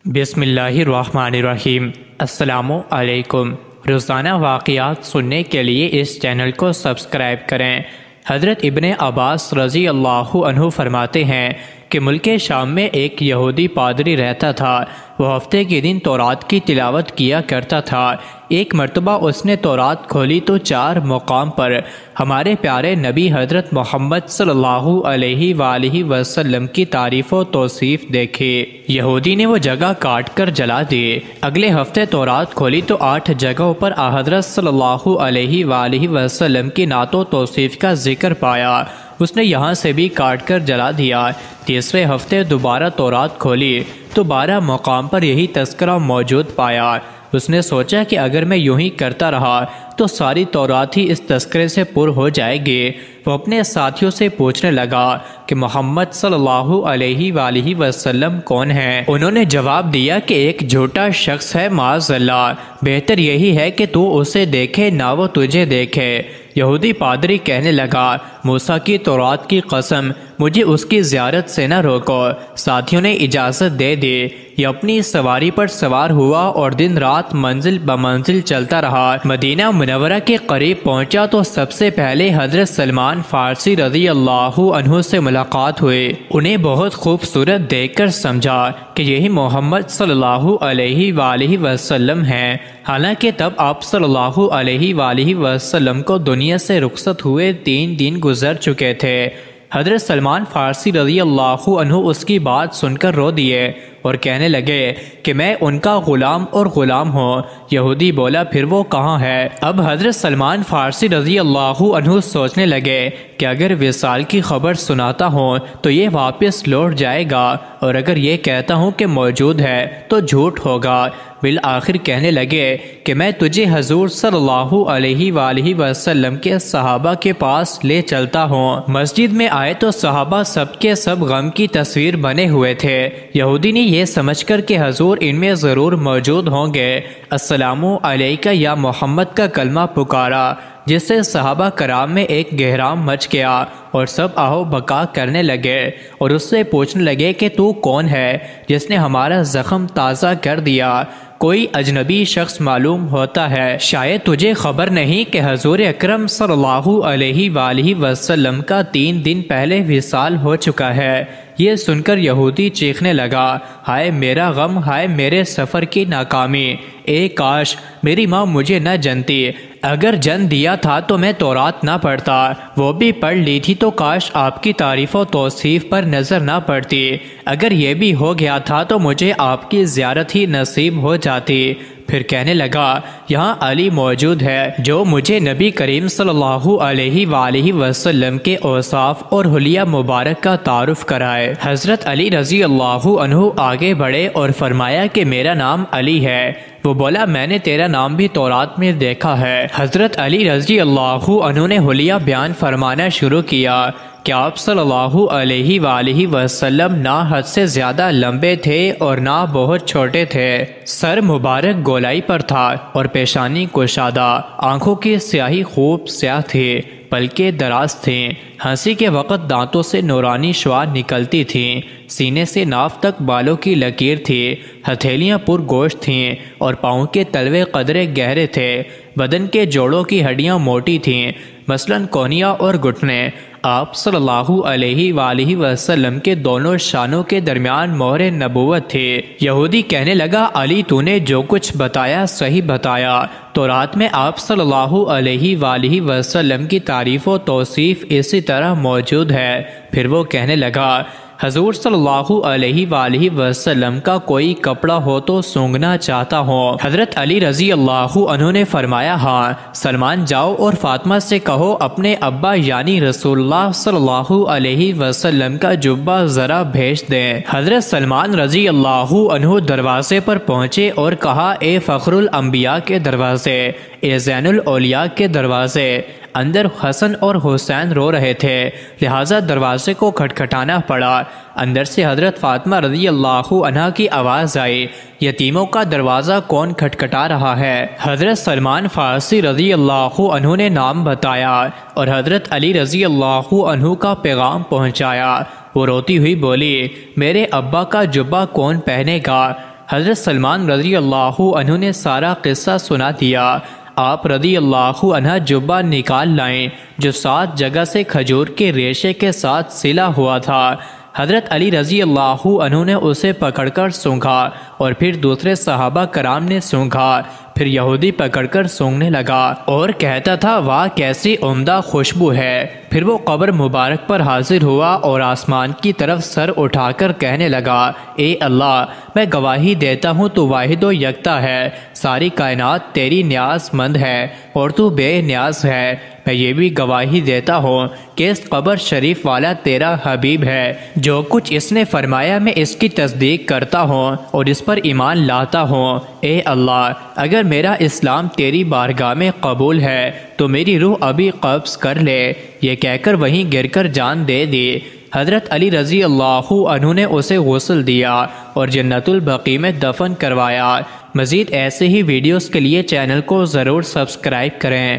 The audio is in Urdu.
بسم اللہ الرحمن الرحیم۔ السلام علیکم۔ روزانہ واقعات سننے کے لیے اس چینل کو سبسکرائب کریں۔ حضرت ابن عباس رضی اللہ عنہ فرماتے ہیں کہ ملک شام میں ایک یہودی پادری رہتا تھا۔ وہ ہفتے کے دن تورات کی تلاوت کیا کرتا تھا۔ ایک مرتبہ اس نے تورات کھولی تو 4 مقام پر ہمارے پیارے نبی حضرت محمد صلی اللہ علیہ وآلہ وسلم کی تعریف و توصیف دیکھی۔ یہودی نے وہ جگہ کاٹ کر جلا دی۔ اگلے ہفتے تورات کھولی تو 8 جگہوں پر حضرت صلی اللہ علیہ وآلہ وسلم کی نعت و توصیف کا ذکر پایا۔ اس نے یہاں سے بھی کاٹ کر جلا دیا۔ تیسرے ہفتے دوبارہ تورات کھولی تو 12 مقام پر یہی تذکرہ موجود پایا۔ اس نے سوچا کہ اگر میں یوں ہی کرتا رہا تو ساری تورات ہی اس تذکرے سے پر ہو جائے گی۔ وہ اپنے ساتھیوں سے پوچھنے لگا کہ محمد صلی اللہ علیہ وآلہ وسلم کون ہیں؟ انہوں نے جواب دیا کہ ایک جھوٹا شخص ہے، معاذ اللہ، بہتر یہی ہے کہ تو اسے دیکھے نہ وہ تجھے دیکھے۔ یہودی پادری کہنے لگا، موسیٰ کی تورات کی قسم، مجھے اس کی زیارت سے نہ روکو۔ ساتھیوں نے اجازت دے دی۔ یہ اپنی سواری پر سوار ہوا اور دن رات منزل بمنزل چلتا رہا۔ مدینہ منورہ کے قریب پہنچا تو سب سے پہلے حضرت سلمان فارسی رضی اللہ عنہ سے ملاقات ہوئی۔ انہیں بہت خوبصورت دیکھ کر سمجھا کہ یہی محمد صلی اللہ علیہ وآلہ وسلم ہیں۔ حالانکہ تب آپ صلی اللہ علیہ وآلہ وسلم کو دنیا سے رخصت ہوئے 3 دن گزر چکے تھے۔ حضرت سلمان فارسی رضی اللہ عنہ اس کی بات سن کر رو دیے اور کہنے لگے کہ میں ان کا غلام اور غلام ہوں۔ یہودی بولا، پھر وہ کہاں ہے؟ اب حضرت سلمان فارسی رضی اللہ عنہ سوچنے لگے کہ اگر وصال کی خبر سناتا ہوں تو یہ واپس لوٹ جائے گا، اور اگر یہ کہتا ہوں کہ موجود ہے تو جھوٹ ہوگا۔ بالآخر کہنے لگے کہ میں تجھے حضور صلی اللہ علیہ وآلہ وسلم کے صحابہ کے پاس لے چلتا ہوں۔ مسجد میں آئے تو صحابہ سب کے سب غم کی تصویر بنے ہوئے تھے۔ یہودی نے یہ سمجھ کر کہ حضور ان میں ضرور موجود ہوں گے، السلام علیکہ یا محمد کا کلمہ پکارا، جس سے صحابہ کرام میں ایک گہرام مچ گیا اور سب آہو بکا کرنے لگے اور اس سے پوچھنے لگے کہ تو کون ہے جس نے ہمارا زخم تازہ کر دیا؟ کوئی اجنبی شخص معلوم ہوتا ہے، شاید تجھے خبر نہیں کہ حضور اکرم صلی اللہ علیہ وآلہ وسلم کا 3 دن پہلے وصال ہو چکا ہے۔ یہ سن کر یہودی چیخنے لگا، ہائے میرا غم، ہائے میرے سفر کی ناکامی، اے کاش میری ماں مجھے نہ جنتی۔ اگر جن دیا تھا تو میں تورات نہ پڑھتا، وہ بھی پڑھ لی تھی تو کاش آپ کی تعریف و توصیف پر نظر نہ پڑتی۔ اگر یہ بھی ہو گیا تھا تو مجھے آپ کی زیارت ہی نصیب ہو جاتی۔ پھر کہنے لگا، یہاں علی موجود ہے جو مجھے نبی کریم صلی اللہ علیہ وآلہ وسلم کے اوصاف اور حلیہ مبارک کا تعارف کرائے۔ حضرت علی رضی اللہ عنہ آگے بڑھے اور فرمایا کہ میرا نام علی ہے۔ وہ بولا، میں نے تیرا نام بھی تورات میں دیکھا ہے۔ حضرت علی رضی اللہ عنہ نے حلیہ بیان فرمانا شروع کیا کہ آپ صلی اللہ علیہ وآلہ وسلم نہ حد سے زیادہ لمبے تھے اور نہ بہت چھوٹے تھے۔ سر مبارک گولائی پر تھا اور پیشانی کشادہ، آنکھوں کی سیاہی خوب سیاہ تھی، پلکیں دراز تھیں، ہنسی کے وقت دانتوں سے نورانی شعاع نکلتی تھیں، سینے سے ناف تک بالوں کی لکیر تھی، ہتھیلیاں پر گوشت تھیں اور پاؤں کے تلوے قدرے گہرے تھے۔ بدن کے جوڑوں کی ہڈیاں موٹی تھیں، مثلاً کونیاں اور گھٹنے۔ آپ صلی اللہ علیہ وآلہ وسلم کے دونوں شانوں کے درمیان مہر نبوت تھی۔ یہودی کہنے لگا، علی تو نے جو کچھ بتایا صحیح بتایا۔ تو رات میں آپ صلی اللہ علیہ وآلہ وسلم کی تعریف و توصیف اسی طرح موجود ہے۔ پھر وہ کہنے لگا، حضور صلی اللہ علیہ وآلہ وسلم کا کوئی کپڑا ہو تو سونگنا چاہتا ہوں۔ حضرت علی رضی اللہ عنہ نے فرمایا، ہاں، سلمان جاؤ اور فاطمہ سے کہو اپنے ابا یعنی رسول اللہ صلی اللہ علیہ وسلم کا جبہ ذرا بھیج دیں۔ حضرت سلمان رضی اللہ عنہ دروازے پر پہنچے اور کہا، اے فخر الانبیاء کے دروازے، اے زین الاولیاء کے دروازے۔ اندر حسن اور حسین رو رہے تھے، لہٰذا دروازے کو کھٹکھٹانا پڑا۔ اندر سے حضرت فاطمہ رضی اللہ عنہا کی آواز آئی، یتیموں کا دروازہ کون کھٹکھٹا رہا ہے؟ حضرت سلمان فارسی رضی اللہ عنہ نے نام بتایا اور حضرت علی رضی اللہ عنہ کا پیغام پہنچایا۔ وہ روتی ہوئی بولی، میرے ابا کا جبہ کون پہنے گا؟ حضرت سلمان رضی اللہ عنہ نے سارا قصہ سنا دیا۔ آپ رضی اللہ عنہ جبہ نکال لائیں جو 7 جگہ سے کھجور کے ریشے کے ساتھ سلا ہوا تھا۔ حضرت علی رضی اللہ عنہ نے اسے پکڑ کر سونگھا اور پھر دوسرے صحابہ کرام نے سونگھا، پھر یہودی پکڑ کر سونگنے لگا اور کہتا تھا واہ کیسی عمدہ خوشبو ہے۔ پھر وہ قبر مبارک پر حاضر ہوا اور آسمان کی طرف سر اٹھا کر کہنے لگا اے اللہ میں گواہی دیتا ہوں تو واحد و یکتا ہے، ساری کائنات تیری نیاز مند ہے اور تو بے نیاز ہے۔ میں یہ بھی گواہی دیتا ہوں کہ اس قبر شریف والا تیرا حبیب ہے، جو کچھ اس نے فرمایا میں اس کی تصدیق کرتا ہوں اور اس پر ایمان لاتا ہوں۔ اے اللہ اگر میرا اسلام تیری بارگاہ میں قبول ہے تو میری روح ابھی قبض کر لے۔ یہ کہہ کر وہیں گر کر جان دے دی۔ حضرت علی رضی اللہ عنہ نے اسے غسل دیا اور جنت البقیع میں دفن کروایا۔ مزید ایسے ہی ویڈیوز کے لیے چینل کو ضرور سبسکرائب کریں۔